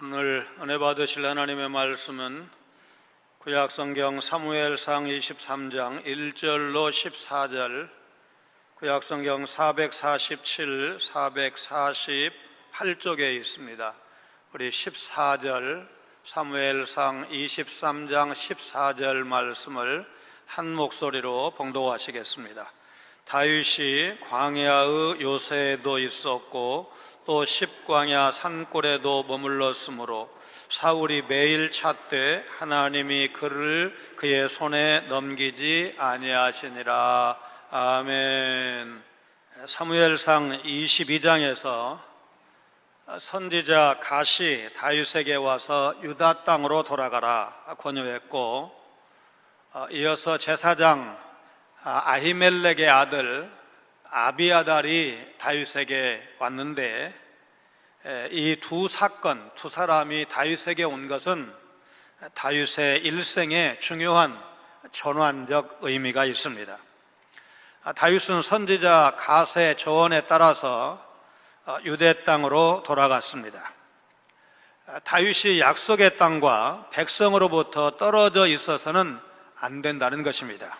오늘 은혜 받으실 하나님의 말씀은 구약성경 사무엘상 23장 1절로 14절, 구약성경 447, 448쪽에 있습니다. 우리 14절 사무엘상 23장 14절 말씀을 한 목소리로 봉독하시겠습니다. 다윗이 광야의 요새에도 있었고 또 십광야 산골에도 머물렀으므로 사울이 매일 찾되 하나님이 그를 그의 손에 넘기지 아니하시니라. 아멘. 사무엘상 22장에서 선지자 갓이 다윗에게 와서 유다 땅으로 돌아가라 권유했고, 이어서 제사장 아히멜렉의 아들 아비아달이 다윗에게 왔는데, 이 두 사건, 두 사람이 다윗에게 온 것은 다윗의 일생에 중요한 전환적 의미가 있습니다. 다윗은 선지자 갓의 조언에 따라서 유대 땅으로 돌아갔습니다. 다윗이 약속의 땅과 백성으로부터 떨어져 있어서는 안 된다는 것입니다.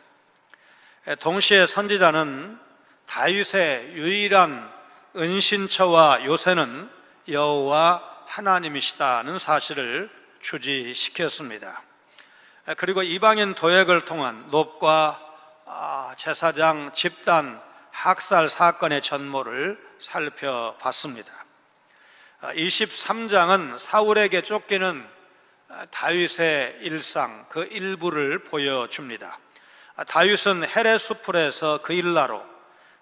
동시에 선지자는 다윗의 유일한 은신처와 요새는 여호와 하나님이시다는 사실을 주지시켰습니다. 그리고 이방인 도액을 통한 놉과 제사장 집단 학살 사건의 전모를 살펴봤습니다. 23장은 사울에게 쫓기는 다윗의 일상, 그 일부를 보여줍니다. 다윗은 헤레수풀에서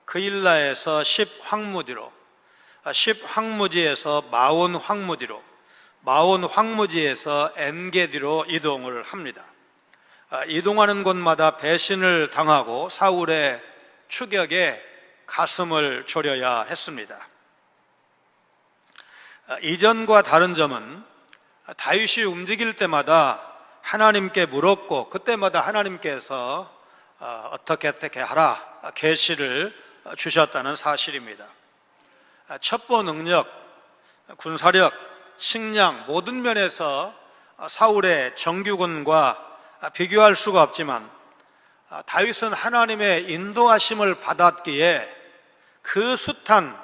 그일라에서 십황무지로, 십황무지에서 마온 황무지로, 마온 황무지에서 엔게디로 이동을 합니다. 이동하는 곳마다 배신을 당하고 사울의 추격에 가슴을 졸여야 했습니다. 이전과 다른 점은 다윗이 움직일 때마다 하나님께 물었고, 그때마다 하나님께서 어떻게 하라 계시를 주셨다는 사실입니다. 첩보 능력, 군사력, 식량 모든 면에서 사울의 정규군과 비교할 수가 없지만, 다윗은 하나님의 인도하심을 받았기에 그 숱한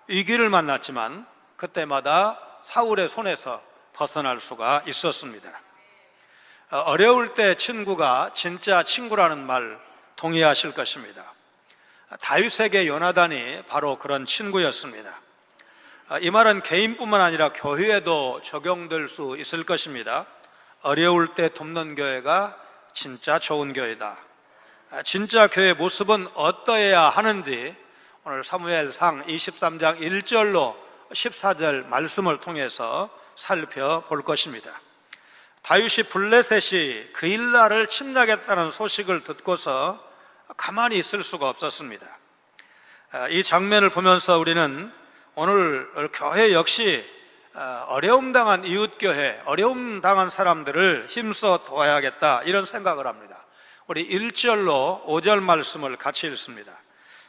위기를 만났지만 그때마다 사울의 손에서 벗어날 수가 있었습니다. 어려울 때 친구가 진짜 친구라는 말 동의하실 것입니다. 다윗에게 요나단이 바로 그런 친구였습니다. 이 말은 개인뿐만 아니라 교회에도 적용될 수 있을 것입니다. 어려울 때 돕는 교회가 진짜 좋은 교회다. 진짜 교회의 모습은 어떠해야 하는지 오늘 사무엘상 23장 1절로 14절 말씀을 통해서 살펴볼 것입니다. 다윗이 블레셋이 그일라를 침략했다는 소식을 듣고서 가만히 있을 수가 없었습니다. 이 장면을 보면서 우리는 오늘 교회 역시 어려움 당한 이웃교회, 어려움 당한 사람들을 힘써 도와야겠다, 이런 생각을 합니다. 우리 1절로 5절 말씀을 같이 읽습니다.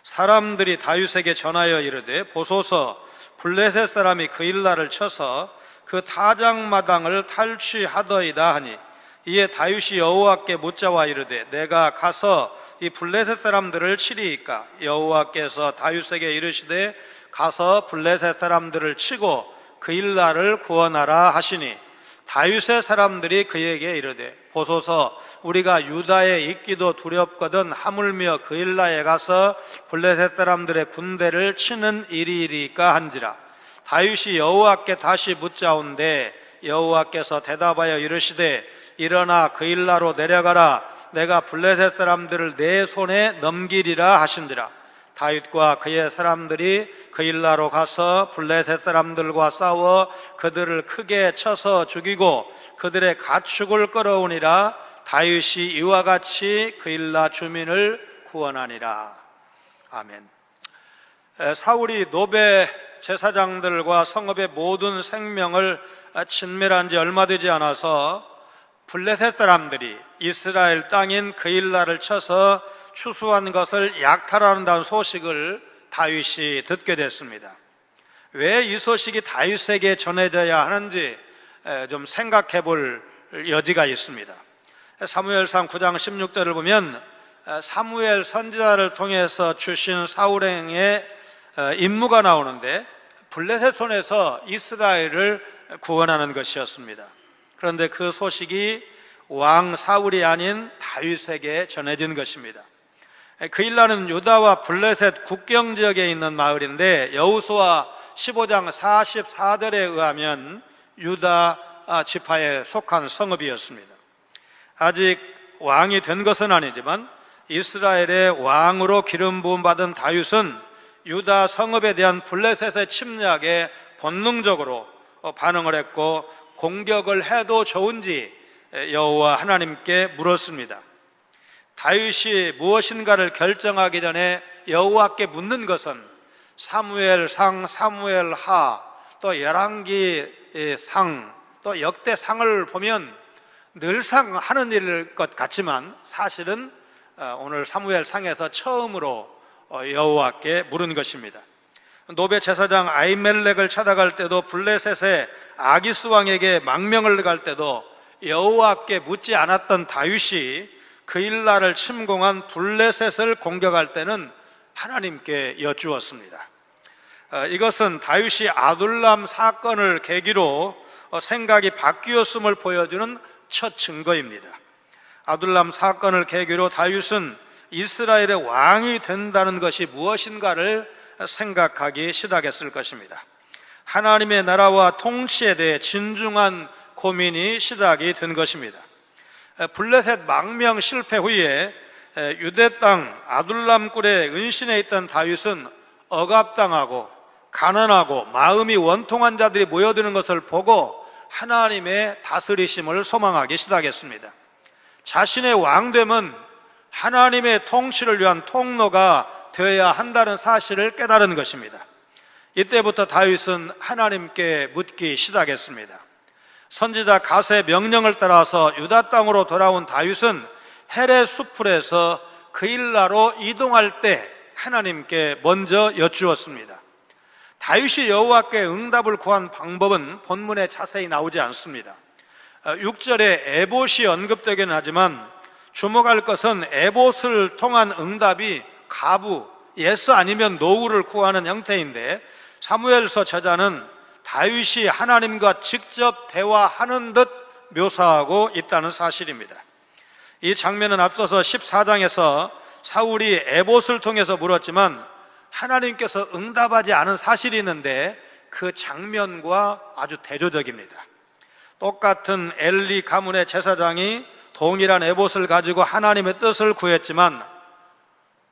사람들이 다윗에게 전하여 이르되 보소서, 블레셋 사람이 그일라를 쳐서 그 타작마당을 탈취하더이다 하니, 이에 다윗이 여호와께 묻자와 이르되 내가 가서 이 블레셋 사람들을 치리이까? 여호와께서 다윗에게 이르시되 가서 블레셋 사람들을 치고 그일라를 구원하라 하시니, 다윗의 사람들이 그에게 이르되 보소서, 우리가 유다에 있기도 두렵거든 하물며 그일라에 가서 블레셋 사람들의 군대를 치는 일이리까 한지라. 다윗이 여호와께 다시 묻자온데 여호와께서 대답하여 이르시되 일어나 그일라로 내려가라. 내가 블레셋 사람들을 내 손에 넘기리라 하신지라. 다윗과 그의 사람들이 그일라로 가서 블레셋 사람들과 싸워 그들을 크게 쳐서 죽이고 그들의 가축을 끌어오니라. 다윗이 이와 같이 그일라 주민을 구원하니라. 아멘. 사울이 노베 제사장들과 성읍의 모든 생명을 진멸한 지 얼마 되지 않아서 블레셋 사람들이 이스라엘 땅인 그일라를 쳐서 추수한 것을 약탈한다는 소식을 다윗이 듣게 됐습니다. 왜 이 소식이 다윗에게 전해져야 하는지 좀 생각해 볼 여지가 있습니다. 사무엘상 9장 16절을 보면 사무엘 선지자를 통해서 주신 사울왕의 임무가 나오는데 블레셋 손에서 이스라엘을 구원하는 것이었습니다. 그런데 그 소식이 왕 사울이 아닌 다윗에게 전해진 것입니다. 그일라는 유다와 블레셋 국경 지역에 있는 마을인데 여호수아 15장 44절에 의하면 유다 지파에 속한 성읍이었습니다. 아직 왕이 된 것은 아니지만 이스라엘의 왕으로 기름 부음 받은 다윗은 유다 성읍에 대한 블레셋의 침략에 본능적으로 반응을 했고 공격을 해도 좋은지 여호와 하나님께 물었습니다. 다윗이 무엇인가를 결정하기 전에 여호와께 묻는 것은 사무엘상, 사무엘하, 또 열왕기상, 또 역대상을 보면 늘상 하는 일일 것 같지만 사실은 오늘 사무엘상에서 처음으로 여호와께 물은 것입니다. 노베 제사장 아히멜렉을 찾아갈 때도 블레셋의 아기스 왕에게 망명을 갈 때도 여호와께 묻지 않았던 다윗이 그일라를 침공한 블레셋을 공격할 때는 하나님께 여쭈었습니다. 이것은 다윗이 아둘람 사건을 계기로 생각이 바뀌었음을 보여주는 첫 증거입니다. 아둘람 사건을 계기로 다윗은 이스라엘의 왕이 된다는 것이 무엇인가를 생각하기 시작했을 것입니다. 하나님의 나라와 통치에 대해 진중한 고민이 시작이 된 것입니다. 블레셋 망명 실패 후에 유대 땅 아둘람 굴에 은신해 있던 다윗은 억압당하고 가난하고 마음이 원통한 자들이 모여드는 것을 보고 하나님의 다스리심을 소망하기 시작했습니다. 자신의 왕됨은 하나님의 통치를 위한 통로가 되어야 한다는 사실을 깨달은 것입니다. 이때부터 다윗은 하나님께 묻기 시작했습니다. 선지자 갓의 명령을 따라서 유다 땅으로 돌아온 다윗은 헤레 수풀에서 그일라로 이동할 때 하나님께 먼저 여쭈었습니다. 다윗이 여호와께 응답을 구한 방법은 본문에 자세히 나오지 않습니다. 6절에 에봇이 언급되긴 하지만 주목할 것은 에봇을 통한 응답이 가부, 예스 아니면 노우를 구하는 형태인데 사무엘서 저자는 다윗이 하나님과 직접 대화하는 듯 묘사하고 있다는 사실입니다. 이 장면은 앞서서 14장에서 사울이 에봇을 통해서 물었지만 하나님께서 응답하지 않은 사실이 있는데 그 장면과 아주 대조적입니다. 똑같은 엘리 가문의 제사장이 동일한 에봇을 가지고 하나님의 뜻을 구했지만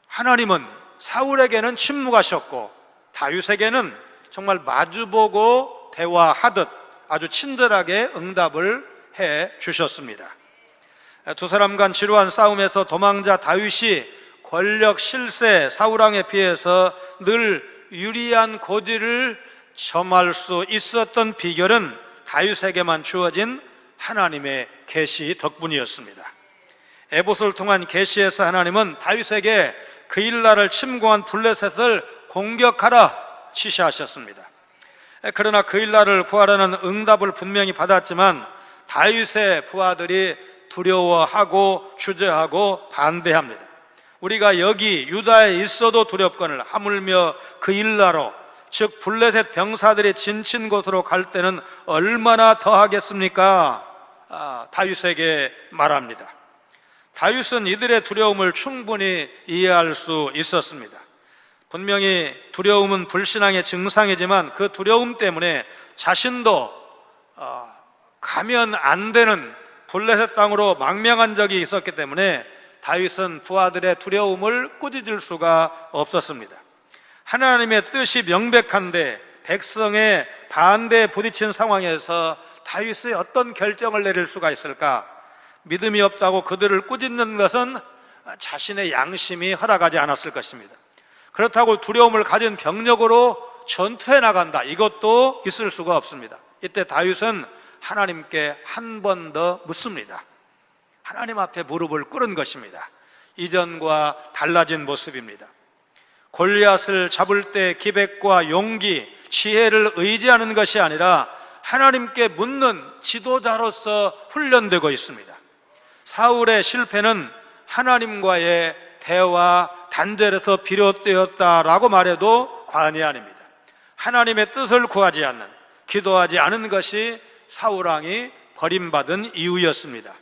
하나님은 사울에게는 침묵하셨고 다윗에게는 정말 마주보고 대화하듯 아주 친절하게 응답을 해 주셨습니다. 두 사람 간 지루한 싸움에서 도망자 다윗이 권력 실세 사울왕에 비해서 늘 유리한 고지를 점할 수 있었던 비결은 다윗에게만 주어진 하나님의 계시 덕분이었습니다. 에봇을 통한 계시에서 하나님은 다윗에게 그일라를 침공한 블레셋을 공격하라 지시하셨습니다. 그러나 그일라를 구하라는 응답을 분명히 받았지만 다윗의 부하들이 두려워하고 주저하고 반대합니다. 우리가 여기 유다에 있어도 두렵거늘 하물며 그일라로 즉 블레셋 병사들이 진친 곳으로 갈 때는 얼마나 더하겠습니까? 다윗에게 말합니다. 다윗은 이들의 두려움을 충분히 이해할 수 있었습니다. 분명히 두려움은 불신앙의 증상이지만 그 두려움 때문에 자신도 가면 안 되는 블레셋 땅으로 망명한 적이 있었기 때문에 다윗은 부하들의 두려움을 꾸짖을 수가 없었습니다. 하나님의 뜻이 명백한데 백성의 반대에 부딪힌 상황에서 다윗이 어떤 결정을 내릴 수가 있을까? 믿음이 없다고 그들을 꾸짖는 것은 자신의 양심이 허락하지 않았을 것입니다. 그렇다고 두려움을 가진 병력으로 전투해 나간다, 이것도 있을 수가 없습니다. 이때 다윗은 하나님께 한 번 더 묻습니다. 하나님 앞에 무릎을 꿇은 것입니다. 이전과 달라진 모습입니다. 골리앗을 잡을 때 기백과 용기, 지혜를 의지하는 것이 아니라 하나님께 묻는 지도자로서 훈련되고 있습니다. 사울의 실패는 하나님과의 대화 단절에서 비롯되었다라고 말해도 과언이 아닙니다. 하나님의 뜻을 구하지 않는, 기도하지 않은 것이 사울 왕이 버림받은 이유였습니다.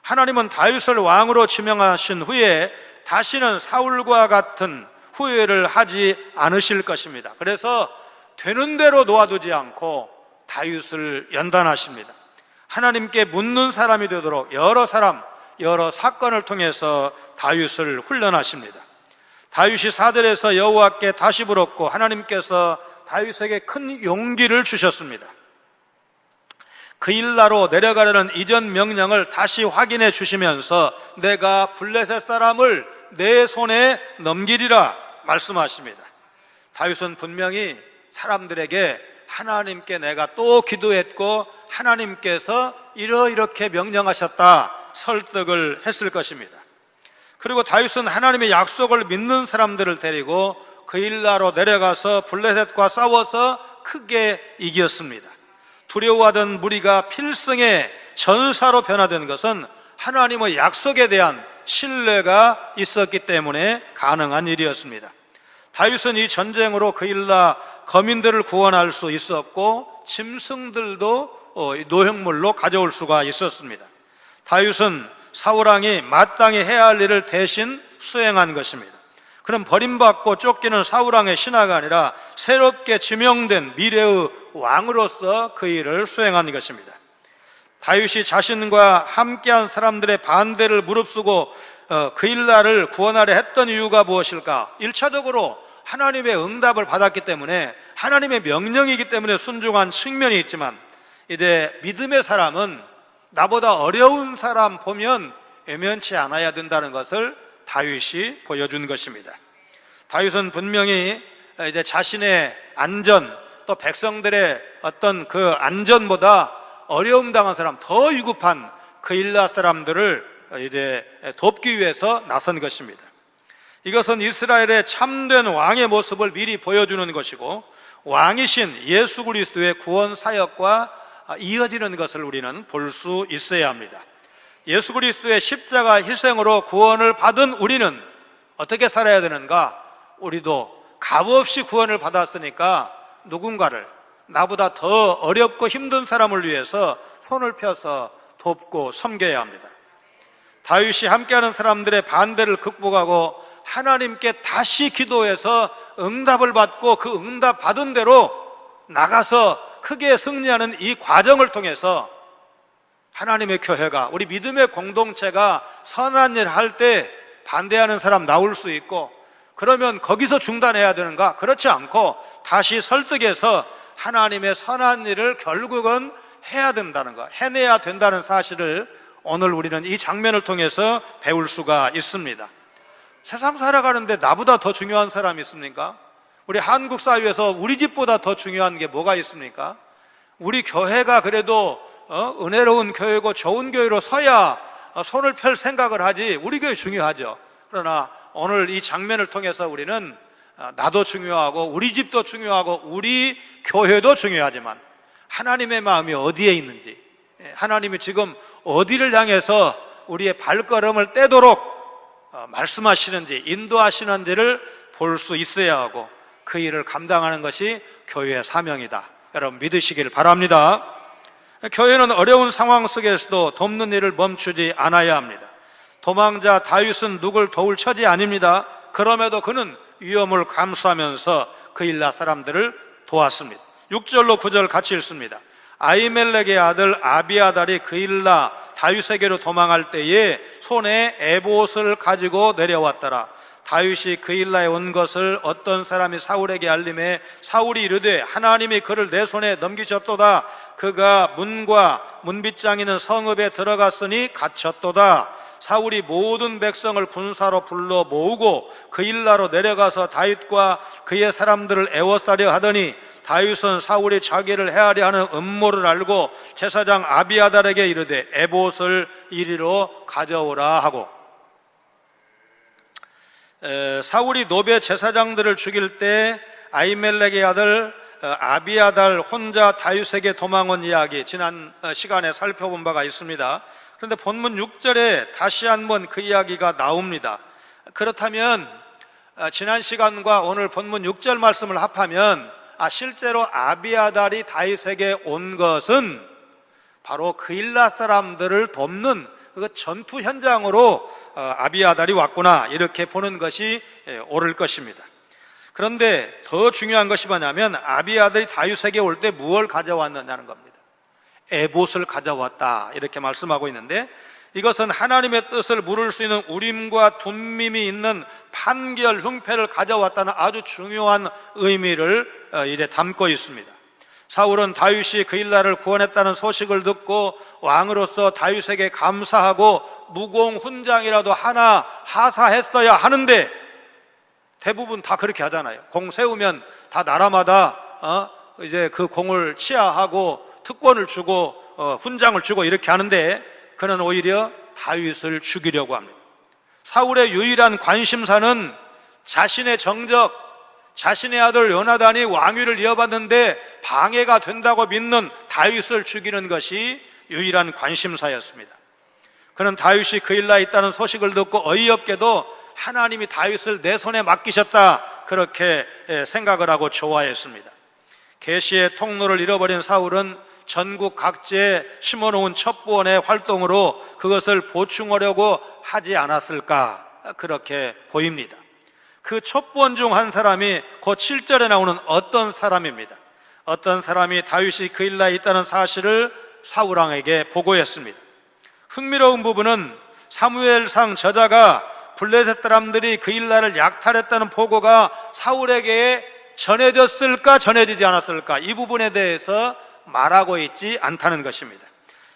하나님은 다윗을 왕으로 지명하신 후에 다시는 사울과 같은 후회를 하지 않으실 것입니다. 그래서 되는 대로 놓아두지 않고 다윗을 연단하십니다. 하나님께 묻는 사람이 되도록 여러 사람, 여러 사건을 통해서 다윗을 훈련하십니다. 다윗이 사들에서 여호와께 다시 물었고 하나님께서 다윗에게 큰 용기를 주셨습니다. 그일라로 내려가려는 이전 명령을 다시 확인해 주시면서 내가 블레셋 사람을 내 손에 넘기리라 말씀하십니다. 다윗은 분명히 사람들에게 하나님께 내가 또 기도했고 하나님께서 이렇게 명령하셨다 설득을 했을 것입니다. 그리고 다윗은 하나님의 약속을 믿는 사람들을 데리고 그일라로 내려가서 블레셋과 싸워서 크게 이겼습니다. 두려워하던 무리가 필승의 전사로 변화된 것은 하나님의 약속에 대한 신뢰가 있었기 때문에 가능한 일이었습니다. 다윗은 이 전쟁으로 그일라 거민들을 구원할 수 있었고 짐승들도 노획물로 가져올 수가 있었습니다. 다윗은 사울왕이 마땅히 해야 할 일을 대신 수행한 것입니다. 그럼 버림받고 쫓기는 사울왕의 신하가 아니라 새롭게 지명된 미래의 왕으로서 그 일을 수행한 것입니다. 다윗이 자신과 함께한 사람들의 반대를 무릅쓰고 그일라를 구원하려 했던 이유가 무엇일까? 1차적으로 하나님의 응답을 받았기 때문에, 하나님의 명령이기 때문에 순종한 측면이 있지만, 이제 믿음의 사람은 나보다 어려운 사람 보면 애면치 않아야 된다는 것을 다윗이 보여준 것입니다. 다윗은 분명히 이제 자신의 안전, 또 백성들의 어떤 그 안전보다 어려움 당한 사람, 더 위급한 그일라 사람들을 이제 돕기 위해서 나선 것입니다. 이것은 이스라엘의 참된 왕의 모습을 미리 보여주는 것이고, 왕이신 예수 그리스도의 구원 사역과 이어지는 것을 우리는 볼 수 있어야 합니다. 예수 그리스도의 십자가 희생으로 구원을 받은 우리는 어떻게 살아야 되는가? 우리도 값없이 구원을 받았으니까 누군가를, 나보다 더 어렵고 힘든 사람을 위해서 손을 펴서 돕고 섬겨야 합니다. 다윗이 함께하는 사람들의 반대를 극복하고 하나님께 다시 기도해서 응답을 받고 그 응답 받은 대로 나가서 크게 승리하는 이 과정을 통해서 하나님의 교회가, 우리 믿음의 공동체가 선한 일 할 때 반대하는 사람 나올 수 있고, 그러면 거기서 중단해야 되는가? 그렇지 않고 다시 설득해서 하나님의 선한 일을 결국은 해야 된다는 것, 해내야 된다는 사실을 오늘 우리는 이 장면을 통해서 배울 수가 있습니다. 세상 살아가는데 나보다 더 중요한 사람이 있습니까? 우리 한국 사회에서 우리 집보다 더 중요한 게 뭐가 있습니까? 우리 교회가 그래도 은혜로운 교회고 좋은 교회로 서야 손을 펼 생각을 하지, 우리 교회 중요하죠. 그러나 오늘 이 장면을 통해서 우리는 나도 중요하고 우리 집도 중요하고 우리 교회도 중요하지만 하나님의 마음이 어디에 있는지, 하나님이 지금 어디를 향해서 우리의 발걸음을 떼도록 말씀하시는지, 인도하시는지를 볼 수 있어야 하고, 그 일을 감당하는 것이 교회의 사명이다. 여러분 믿으시길 바랍니다. 교회는 어려운 상황 속에서도 돕는 일을 멈추지 않아야 합니다. 도망자 다윗은 누굴 도울 처지 아닙니다. 그럼에도 그는 위험을 감수하면서 그일라 사람들을 도왔습니다. 6절로 9절 같이 읽습니다. 아히멜렉의 아들 아비아달이 그일라 다윗에게로 도망할 때에 손에 에봇을 가지고 내려왔더라. 다윗이 그일라에 온 것을 어떤 사람이 사울에게 알림해 사울이 이르되 하나님이 그를 내 손에 넘기셨도다. 그가 문과 문빗장 있는 성읍에 들어갔으니 갇혔도다. 사울이 모든 백성을 군사로 불러 모으고 그일라로 내려가서 다윗과 그의 사람들을 애워싸려 하더니 다윗은 사울이 자기를 해하려 하는 음모를 알고 제사장 아비아달에게 이르되 에봇을 이리로 가져오라 하고, 사울이 노베 제사장들을 죽일 때 아히멜렉의 아들 아비아달 혼자 다윗에게 도망온 이야기 지난 시간에 살펴본 바가 있습니다. 그런데 본문 6절에 다시 한번 그 이야기가 나옵니다. 그렇다면 지난 시간과 오늘 본문 6절 말씀을 합하면 실제로 아비아달이 다윗에게 온 것은 바로 그일라 사람들을 돕는 그 전투 현장으로 아비아달이 왔구나, 이렇게 보는 것이 옳을 것입니다. 그런데 더 중요한 것이 뭐냐면 아비아달이 다윗에게 올 때 무엇을 가져왔느냐는 겁니다. 에봇을 가져왔다, 이렇게 말씀하고 있는데, 이것은 하나님의 뜻을 물을 수 있는 우림과 둠밈이 있는 판결, 흉패를 가져왔다는 아주 중요한 의미를 이제 담고 있습니다. 사울은 다윗이 그일라를 구원했다는 소식을 듣고 왕으로서 다윗에게 감사하고 무공 훈장이라도 하나 하사했어야 하는데, 대부분 다 그렇게 하잖아요. 공 세우면 다 나라마다 이제 그 공을 치하하고 특권을 주고 훈장을 주고 이렇게 하는데, 그는 오히려 다윗을 죽이려고 합니다. 사울의 유일한 관심사는 자신의 정적, 자신의 아들 요나단이 왕위를 이어받는데 방해가 된다고 믿는 다윗을 죽이는 것이 유일한 관심사였습니다. 그는 다윗이 그일라에 있다는 소식을 듣고 어이없게도 하나님이 다윗을 내 손에 맡기셨다, 그렇게 생각을 하고 좋아했습니다. 계시의 통로를 잃어버린 사울은 전국 각지에 심어놓은 첩보원의 활동으로 그것을 보충하려고 하지 않았을까, 그렇게 보입니다. 그 첩보원 중 한 사람이 곧 7절에 나오는 어떤 사람입니다. 어떤 사람이 다윗이 그일라에 있다는 사실을 사울왕에게 보고했습니다. 흥미로운 부분은 사무엘상 저자가 블레셋 사람들이 그일라를 약탈했다는 보고가 사울에게 전해졌을까 전해지지 않았을까, 이 부분에 대해서 말하고 있지 않다는 것입니다.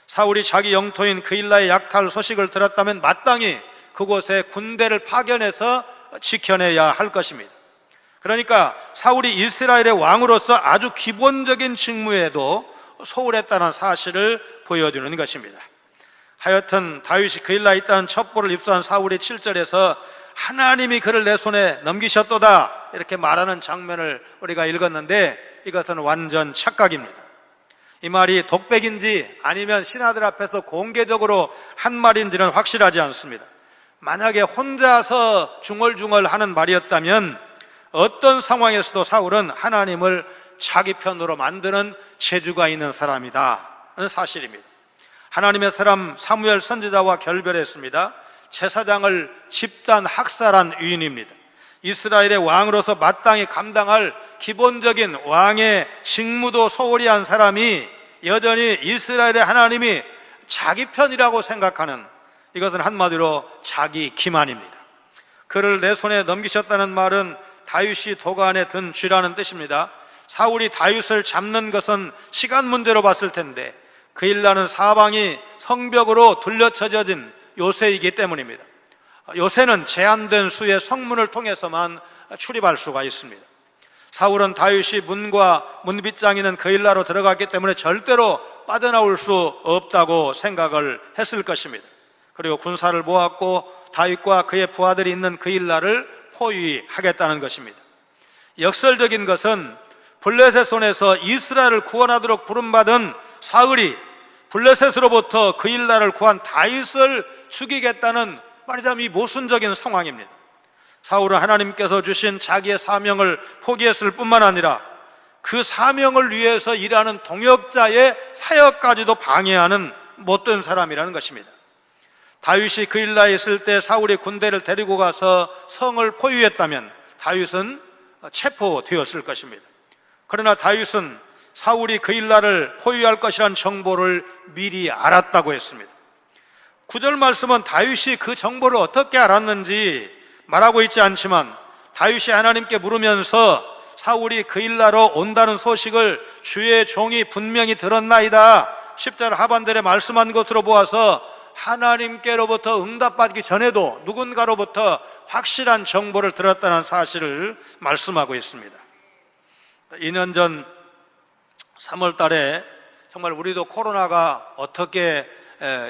사울이 자기 영토인 그일라의 약탈 소식을 들었다면 마땅히 그곳에 군대를 파견해서 지켜내야 할 것입니다. 그러니까 사울이 이스라엘의 왕으로서 아주 기본적인 직무에도 소홀했다는 사실을 보여주는 것입니다. 하여튼 다윗이 그일라에 있다는 첩보를 입수한 사울이 7절에서 하나님이 그를 내 손에 넘기셨도다, 이렇게 말하는 장면을 우리가 읽었는데, 이것은 완전 착각입니다. 이 말이 독백인지 아니면 신하들 앞에서 공개적으로 한 말인지는 확실하지 않습니다. 만약에 혼자서 중얼중얼 하는 말이었다면 어떤 상황에서도 사울은 하나님을 자기 편으로 만드는 재주가 있는 사람이다는 사실입니다. 하나님의 사람 사무엘 선지자와 결별했습니다. 제사장을 집단 학살한 위인입니다. 이스라엘의 왕으로서 마땅히 감당할 기본적인 왕의 직무도 소홀히 한 사람이 여전히 이스라엘의 하나님이 자기 편이라고 생각하는, 이것은 한마디로 자기 기만입니다. 그를 내 손에 넘기셨다는 말은 다윗이 도간에 든 쥐라는 뜻입니다. 사울이 다윗을 잡는 것은 시간 문제로 봤을 텐데 그일라는 사방이 성벽으로 둘러쳐진 요새이기 때문입니다. 요새는 제한된 수의 성문을 통해서만 출입할 수가 있습니다. 사울은 다윗이 문과 문빗장이는 그일라로 들어갔기 때문에 절대로 빠져나올 수 없다고 생각을 했을 것입니다. 그리고 군사를 모았고 다윗과 그의 부하들이 있는 그일라를 포위하겠다는 것입니다. 역설적인 것은 블레셋 손에서 이스라엘을 구원하도록 부름받은 사울이 블레셋으로부터 그일라를 구한 다윗을 죽이겠다는, 말하자면 이 모순적인 상황입니다. 사울은 하나님께서 주신 자기의 사명을 포기했을 뿐만 아니라 그 사명을 위해서 일하는 동역자의 사역까지도 방해하는 못된 사람이라는 것입니다. 다윗이 그일라에 있을 때 사울이 군대를 데리고 가서 성을 포위했다면 다윗은 체포되었을 것입니다. 그러나 다윗은 사울이 그일라를 포위할 것이라는 정보를 미리 알았다고 했습니다. 9절 말씀은 다윗이 그 정보를 어떻게 알았는지 말하고 있지 않지만 다윗이 하나님께 물으면서 사울이 그일라로 온다는 소식을 주의 종이 분명히 들었나이다, 10절 하반절에 말씀한 것으로 보아서 하나님께로부터 응답받기 전에도 누군가로부터 확실한 정보를 들었다는 사실을 말씀하고 있습니다. 2년 전 3월 달에 정말 우리도 코로나가 어떻게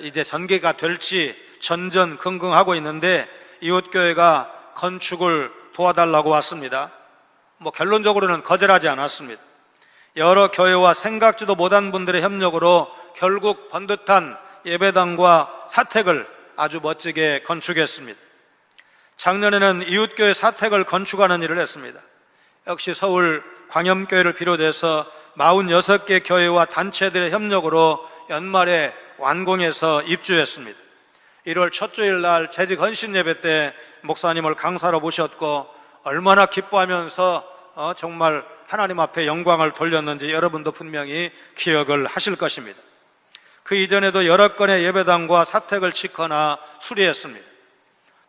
이제 전개가 될지 전전긍긍하고 있는데 이웃교회가 건축을 도와달라고 왔습니다. 결론적으로는 거절하지 않았습니다. 여러 교회와 생각지도 못한 분들의 협력으로 결국 번듯한 예배당과 사택을 아주 멋지게 건축했습니다. 작년에는 이웃교회 사택을 건축하는 일을 했습니다. 역시 서울 광염교회를 비롯해서 46개 교회와 단체들의 협력으로 연말에 완공해서 입주했습니다. 1월 첫 주일 날 재직 헌신 예배 때 목사님을 강사로 모셨고 얼마나 기뻐하면서 정말 하나님 앞에 영광을 돌렸는지 여러분도 분명히 기억을 하실 것입니다. 그 이전에도 여러 건의 예배당과 사택을 짓거나 수리했습니다.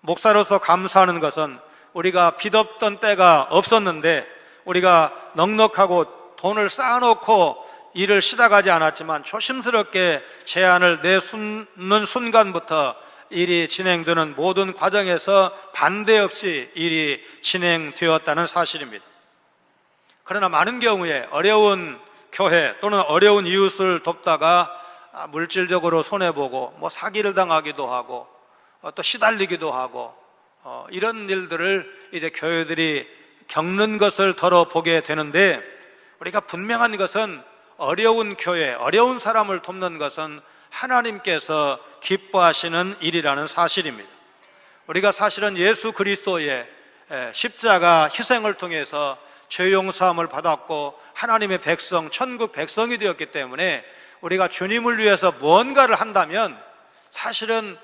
목사로서 감사하는 것은 우리가 빚 없던 때가 없었는데 우리가 넉넉하고 돈을 쌓아놓고 일을 시작하지 않았지만 조심스럽게 제안을 내놓는 순간부터 일이 진행되는 모든 과정에서 반대 없이 일이 진행되었다는 사실입니다. 그러나 많은 경우에 어려운 교회 또는 어려운 이웃을 돕다가 물질적으로 손해보고 사기를 당하기도 하고 또 시달리기도 하고 이런 일들을 이제 교회들이 겪는 것을 더러 보게 되는데, 우리가 분명한 것은 어려운 교회, 어려운 사람을 돕는 것은 하나님께서 기뻐하시는 일이라는 사실입니다. 우리가 사실은 예수 그리스도의 십자가 희생을 통해서 죄 용서함을 받았고 하나님의 백성, 천국 백성이 되었기 때문에 우리가 주님을 위해서 무언가를 한다면 사실은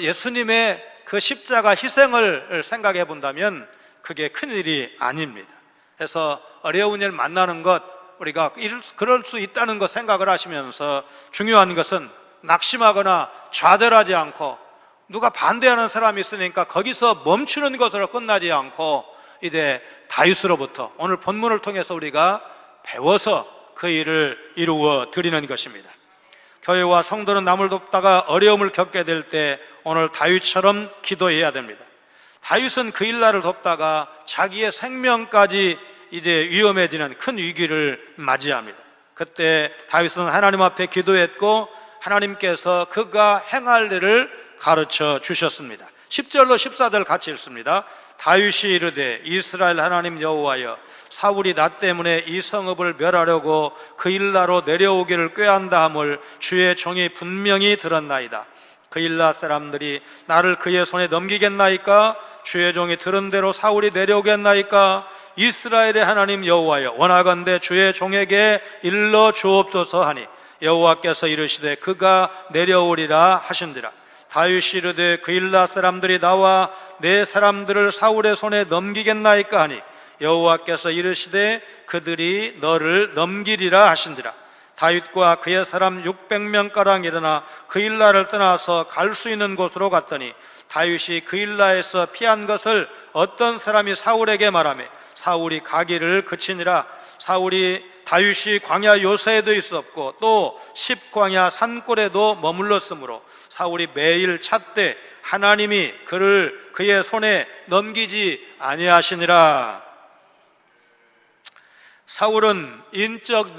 예수님의 그 십자가 희생을 생각해 본다면 그게 큰일이 아닙니다. 그래서 어려운 일 만나는 것, 우리가 그럴 수 있다는 것 생각을 하시면서 중요한 것은 낙심하거나 좌절하지 않고 누가 반대하는 사람이 있으니까 거기서 멈추는 것으로 끝나지 않고 이제 다윗으로부터 오늘 본문을 통해서 우리가 배워서 그 일을 이루어 드리는 것입니다. 교회와 성도는 남을 돕다가 어려움을 겪게 될 때 오늘 다윗처럼 기도해야 됩니다. 다윗은 그 일날을 돕다가 자기의 생명까지 이제 위험해지는 큰 위기를 맞이합니다. 그때 다윗은 하나님 앞에 기도했고 하나님께서 그가 행할 일을 가르쳐 주셨습니다. 10절로 14절 같이 읽습니다. 다윗이 이르되 이스라엘 하나님 여호와여, 사울이 나 때문에 이 성읍을 멸하려고 그 일나로 내려오기를 꾀한다 함을 주의 종이 분명히 들었나이다. 그 일나 사람들이 나를 그의 손에 넘기겠나이까? 주의 종이 들은 대로 사울이 내려오겠나이까? 이스라엘의 하나님 여호와여, 원하건대 주의 종에게 일러 주옵소서 하니 여호와께서 이르시되 그가 내려오리라 하신지라. 다윗이 이르되 그 일나 사람들이 나와 내 사람들을 사울의 손에 넘기겠나이까 하니 여호와께서 이르시되 그들이 너를 넘기리라 하신지라. 다윗과 그의 사람 600명가량 일어나 그 일나를 떠나서 갈 수 있는 곳으로 갔더니 다윗이 그 일나에서 피한 것을 어떤 사람이 사울에게 말하며 사울이 가기를 그치니라. 다윗이 광야 요새에도 있었고 또 십광야 산골에도 머물렀으므로 사울이 매일 찾되 하나님이 그를 그의 손에 넘기지 아니하시니라. 사울은 인적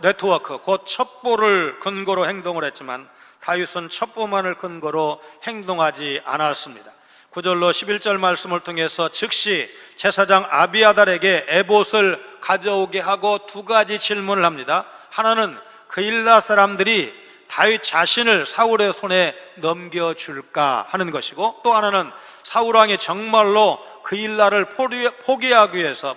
네트워크, 곧 첩보를 근거로 행동을 했지만 다윗은 첩보만을 근거로 행동하지 않았습니다. 9절로 11절 말씀을 통해서 즉시 제사장 아비아달에게 에봇을 가져오게 하고 두 가지 질문을 합니다. 하나는 그 일나 사람들이 다윗 자신을 사울의 손에 넘겨줄까 하는 것이고, 또 하나는 사울왕이 정말로 그 일나를 포기하기 위해서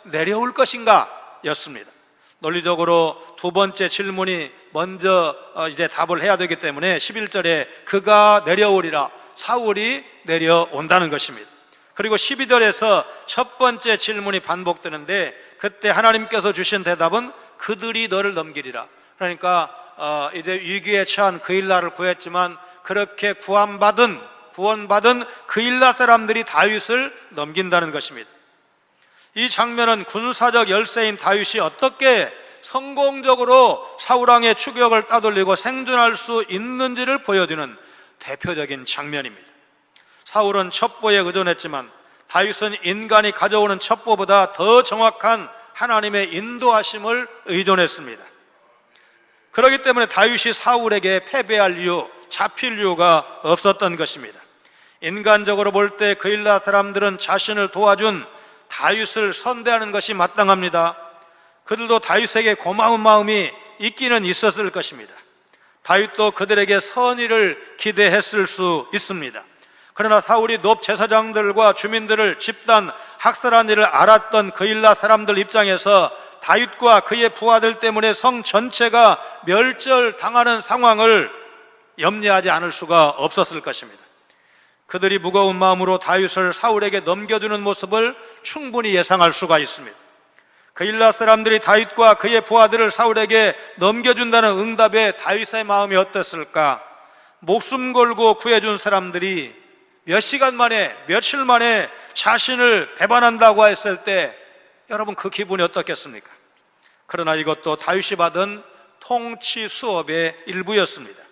내려올 것인가 였습니다. 논리적으로 두 번째 질문이 먼저 이제 답을 해야 되기 때문에 11절에 그가 내려오리라, 사울이 내려온다는 것입니다. 그리고 12절에서 첫 번째 질문이 반복되는데 그때 하나님께서 주신 대답은 그들이 너를 넘기리라. 그러니까 이제 위기에 처한 그 일나를 구했지만 그렇게 구원받은 그 일나 사람들이 다윗을 넘긴다는 것입니다. 이 장면은 군사적 열세인 다윗이 어떻게 성공적으로 사울왕의 추격을 따돌리고 생존할 수 있는지를 보여주는 대표적인 장면입니다. 사울은 첩보에 의존했지만 다윗은 인간이 가져오는 첩보보다 더 정확한 하나님의 인도하심을 의존했습니다. 그렇기 때문에 다윗이 사울에게 패배할 이유, 잡힐 이유가 없었던 것입니다. 인간적으로 볼 때 그 일나 사람들은 자신을 도와준 다윗을 선대하는 것이 마땅합니다. 그들도 다윗에게 고마운 마음이 있기는 있었을 것입니다. 다윗도 그들에게 선의를 기대했을 수 있습니다. 그러나 사울이 높 제사장들과 주민들을 집단 학살한 일을 알았던 그일라 사람들 입장에서 다윗과 그의 부하들 때문에 성 전체가 멸절당하는 상황을 염려하지 않을 수가 없었을 것입니다. 그들이 무거운 마음으로 다윗을 사울에게 넘겨주는 모습을 충분히 예상할 수가 있습니다. 그일라 사람들이 다윗과 그의 부하들을 사울에게 넘겨준다는 응답에 다윗의 마음이 어땠을까? 목숨 걸고 구해준 사람들이 몇 시간 만에, 며칠 만에 자신을 배반한다고 했을 때 여러분 그 기분이 어떻겠습니까? 그러나 이것도 다윗이 받은 통치 수업의 일부였습니다.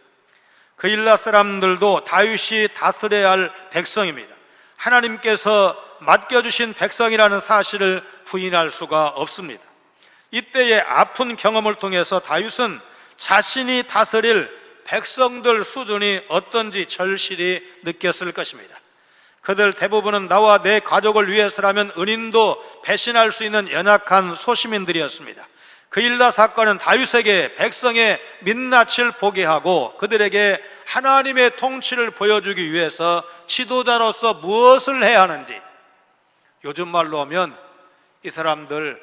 그일라 사람들도 다윗이 다스려야 할 백성입니다. 하나님께서 맡겨주신 백성이라는 사실을 부인할 수가 없습니다. 이때의 아픈 경험을 통해서 다윗은 자신이 다스릴 백성들 수준이 어떤지 절실히 느꼈을 것입니다. 그들 대부분은 나와 내 가족을 위해서라면 은인도 배신할 수 있는 연약한 소시민들이었습니다. 그일라 사건은 다윗에게 백성의 민낯을 보게 하고 그들에게 하나님의 통치를 보여주기 위해서 지도자로서 무엇을 해야 하는지, 요즘 말로 하면 이 사람들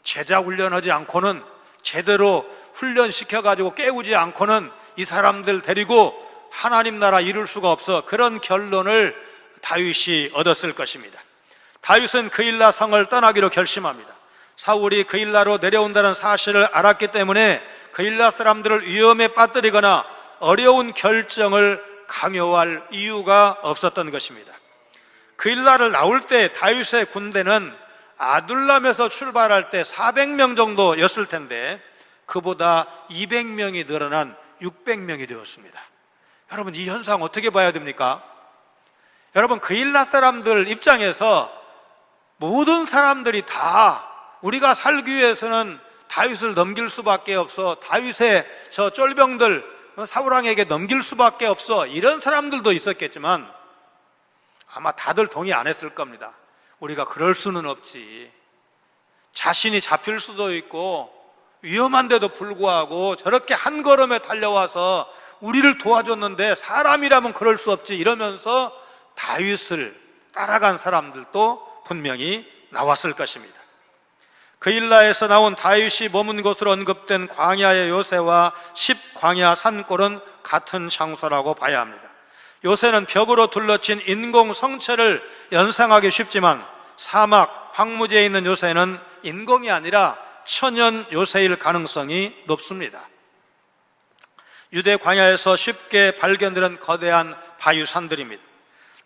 제자 훈련하지 않고는, 제대로 훈련시켜가지고 깨우지 않고는 이 사람들 데리고 하나님 나라 이룰 수가 없어, 그런 결론을 다윗이 얻었을 것입니다. 다윗은 그일라 성을 떠나기로 결심합니다. 사울이 그일라로 내려온다는 사실을 알았기 때문에 그일라 사람들을 위험에 빠뜨리거나 어려운 결정을 강요할 이유가 없었던 것입니다. 그일라를 나올 때 다윗의 군대는 아둘람에서 출발할 때 400명 정도였을 텐데 그보다 200명이 늘어난 600명이 되었습니다. 여러분, 이 현상 어떻게 봐야 됩니까? 여러분, 그일라 사람들 입장에서 모든 사람들이 다 우리가 살기 위해서는 다윗을 넘길 수밖에 없어, 다윗의 저 쫄병들 사울왕에게 넘길 수밖에 없어, 이런 사람들도 있었겠지만 아마 다들 동의 안 했을 겁니다. 우리가 그럴 수는 없지, 자신이 잡힐 수도 있고 위험한데도 불구하고 저렇게 한 걸음에 달려와서 우리를 도와줬는데 사람이라면 그럴 수 없지, 이러면서 다윗을 따라간 사람들도 분명히 나왔을 것입니다. 그일라에서 나온 다윗이 머문 곳으로 언급된 광야의 요새와 10광야 산골은 같은 장소라고 봐야 합니다. 요새는 벽으로 둘러친 인공 성체를 연상하기 쉽지만 사막, 황무지에 있는 요새는 인공이 아니라 천연 요새일 가능성이 높습니다. 유대 광야에서 쉽게 발견되는 거대한 바위산들입니다.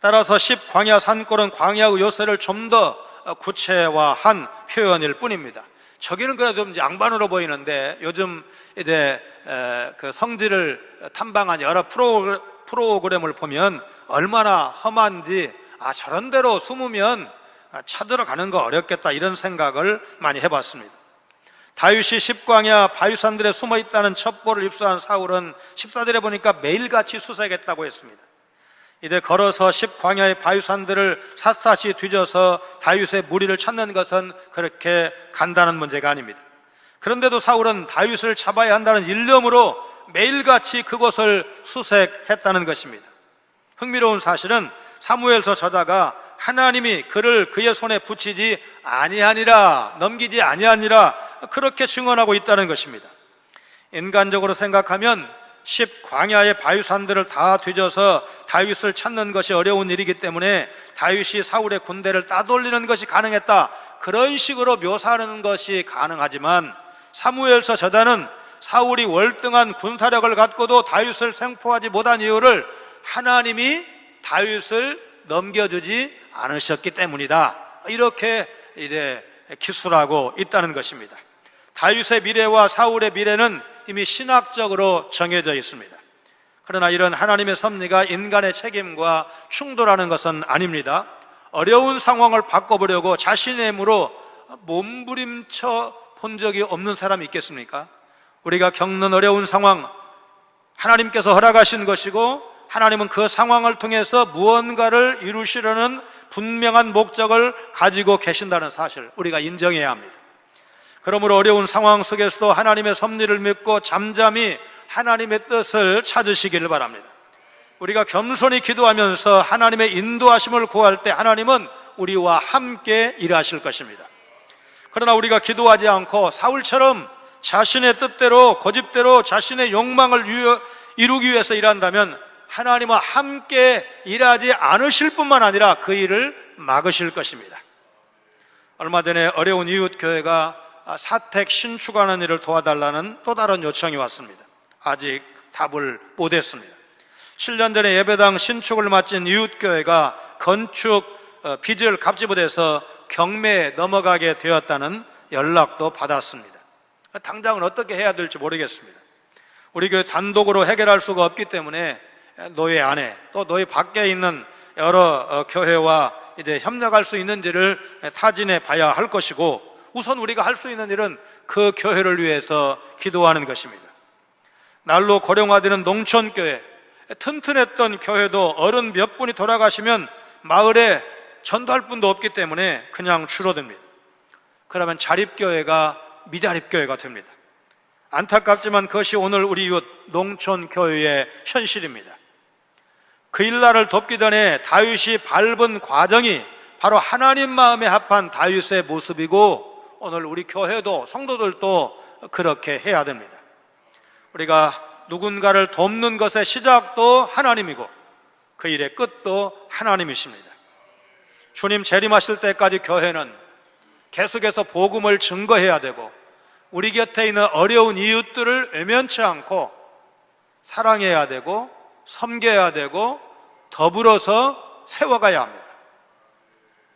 따라서 10광야 산골은 광야의 요새를 좀 더 구체화한 표현일 뿐입니다. 저기는 그래도 좀 양반으로 보이는데 요즘 이제 그 성지를 탐방한 여러 프로그램을 보면 얼마나 험한지, 저런 데로 숨으면 찾으러 가는 거 어렵겠다, 이런 생각을 많이 해봤습니다. 다윗이 10광야 바위산들에 숨어 있다는 첩보를 입수한 사울은 14절에 보니까 매일같이 수색했다고 했습니다. 이제 걸어서 10광야의 바위산들을 샅샅이 뒤져서 다윗의 무리를 찾는 것은 그렇게 간단한 문제가 아닙니다. 그런데도 사울은 다윗을 잡아야 한다는 일념으로 매일같이 그곳을 수색했다는 것입니다. 흥미로운 사실은 사무엘서 저자가 하나님이 그를 그의 손에 붙이지 아니하니라, 넘기지 아니하니라, 그렇게 증언하고 있다는 것입니다. 인간적으로 생각하면 10광야의 바위산들을 다 뒤져서 다윗을 찾는 것이 어려운 일이기 때문에 다윗이 사울의 군대를 따돌리는 것이 가능했다, 그런 식으로 묘사하는 것이 가능하지만 사무엘서 저자는 사울이 월등한 군사력을 갖고도 다윗을 생포하지 못한 이유를 하나님이 다윗을 넘겨주지 않으셨기 때문이다, 이렇게 이제 기술하고 있다는 것입니다. 다윗의 미래와 사울의 미래는 이미 신학적으로 정해져 있습니다. 그러나 이런 하나님의 섭리가 인간의 책임과 충돌하는 것은 아닙니다. 어려운 상황을 바꿔보려고 자신의 힘으로 몸부림쳐 본 적이 없는 사람이 있겠습니까? 우리가 겪는 어려운 상황, 하나님께서 허락하신 것이고 하나님은 그 상황을 통해서 무언가를 이루시려는 분명한 목적을 가지고 계신다는 사실, 우리가 인정해야 합니다. 그러므로 어려운 상황 속에서도 하나님의 섭리를 믿고 잠잠히 하나님의 뜻을 찾으시기를 바랍니다. 우리가 겸손히 기도하면서 하나님의 인도하심을 구할 때 하나님은 우리와 함께 일하실 것입니다. 그러나 우리가 기도하지 않고 사울처럼 자신의 뜻대로 고집대로 자신의 욕망을 이루기 위해서 일한다면 하나님과 함께 일하지 않으실 뿐만 아니라 그 일을 막으실 것입니다. 얼마 전에 어려운 이웃교회가 사택 신축하는 일을 도와달라는 또 다른 요청이 왔습니다. 아직 답을 못했습니다. 7년 전에 예배당 신축을 마친 이웃교회가 건축 빚을 갚지 못해서 경매에 넘어가게 되었다는 연락도 받았습니다. 당장은 어떻게 해야 될지 모르겠습니다. 우리 교회 단독으로 해결할 수가 없기 때문에 노예 안에 또 노예 밖에 있는 여러 교회와 이제 협력할 수 있는지를 타진해 봐야 할 것이고, 우선 우리가 할 수 있는 일은 그 교회를 위해서 기도하는 것입니다. 날로 고령화되는 농촌교회, 튼튼했던 교회도 어른 몇 분이 돌아가시면 마을에 전도할 분도 없기 때문에 그냥 줄어듭니다. 그러면 자립교회가 미자립교회가 됩니다. 안타깝지만 그것이 오늘 우리 이웃 농촌교회의 현실입니다. 그 일날을 돕기 전에 다윗이 밟은 과정이 바로 하나님 마음에 합한 다윗의 모습이고, 오늘 우리 교회도 성도들도 그렇게 해야 됩니다. 우리가 누군가를 돕는 것의 시작도 하나님이고 그 일의 끝도 하나님이십니다. 주님 재림하실 때까지 교회는 계속해서 복음을 증거해야 되고, 우리 곁에 있는 어려운 이웃들을 외면치 않고 사랑해야 되고 섬겨야 되고 더불어서 세워가야 합니다.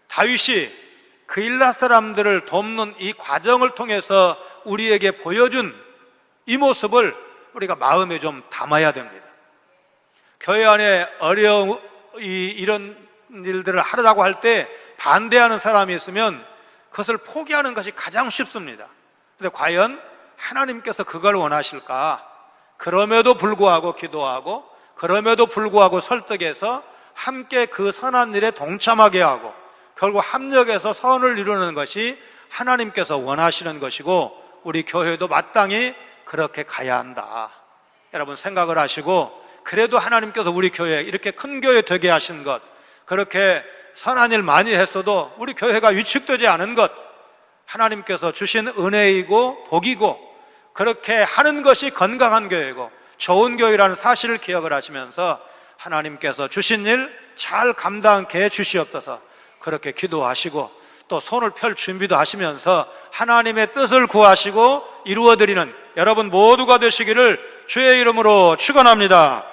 다윗이 그 일라 사람들을 돕는 이 과정을 통해서 우리에게 보여준 이 모습을 우리가 마음에 좀 담아야 됩니다. 교회 안에 어려운 이런 일들을 하려고 할 때 반대하는 사람이 있으면 그것을 포기하는 것이 가장 쉽습니다. 그런데 과연 하나님께서 그걸 원하실까? 그럼에도 불구하고 기도하고, 그럼에도 불구하고 설득해서 함께 그 선한 일에 동참하게 하고 결국 합력해서 선을 이루는 것이 하나님께서 원하시는 것이고, 우리 교회도 마땅히 그렇게 가야 한다. 여러분 생각을 하시고, 그래도 하나님께서 우리 교회 이렇게 큰 교회 되게 하신 것, 그렇게 선한 일 많이 했어도 우리 교회가 위축되지 않은 것, 하나님께서 주신 은혜이고 복이고, 그렇게 하는 것이 건강한 교회고 좋은 교회라는 사실을 기억을 하시면서 하나님께서 주신 일 잘 감당케 해 주시옵소서. 그렇게 기도하시고 또 손을 펼 준비도 하시면서 하나님의 뜻을 구하시고 이루어드리는 여러분 모두가 되시기를 주의 이름으로 축원합니다.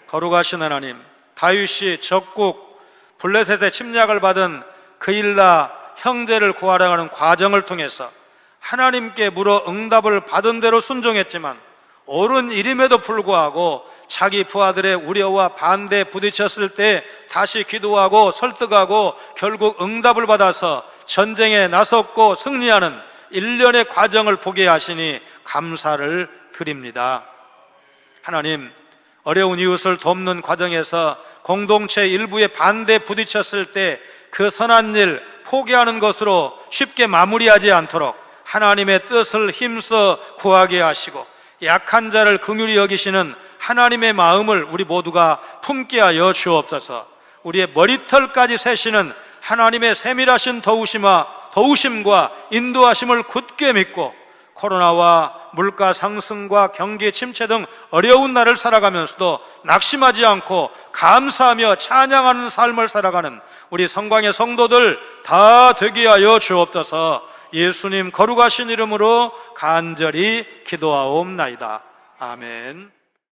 거룩하신 하나님, 다윗이 적국 블레셋의 침략을 받은 그일라 형제를 구하려 하는 과정을 통해서 하나님께 물어 응답을 받은 대로 순종했지만 옳은 일임에도 불구하고 자기 부하들의 우려와 반대에 부딪혔을 때 다시 기도하고 설득하고 결국 응답을 받아서 전쟁에 나섰고 승리하는 일련의 과정을 보게 하시니 감사를 드립니다. 하나님, 어려운 이웃을 돕는 과정에서 공동체 일부의 반대에 부딪혔을 때 그 선한 일 포기하는 것으로 쉽게 마무리하지 않도록 하나님의 뜻을 힘써 구하게 하시고 약한 자를 긍휼히 여기시는 하나님의 마음을 우리 모두가 품게 하여 주옵소서. 우리의 머리털까지 세시는 하나님의 세밀하신 도우심과 인도하심을 굳게 믿고 코로나와 물가 상승과 경기 침체 등 어려운 날을 살아가면서도 낙심하지 않고 감사하며 찬양하는 삶을 살아가는 우리 성광의 성도들 다 되게 하여 주옵소서. 예수님 거룩하신 이름으로 간절히 기도하옵나이다. 아멘.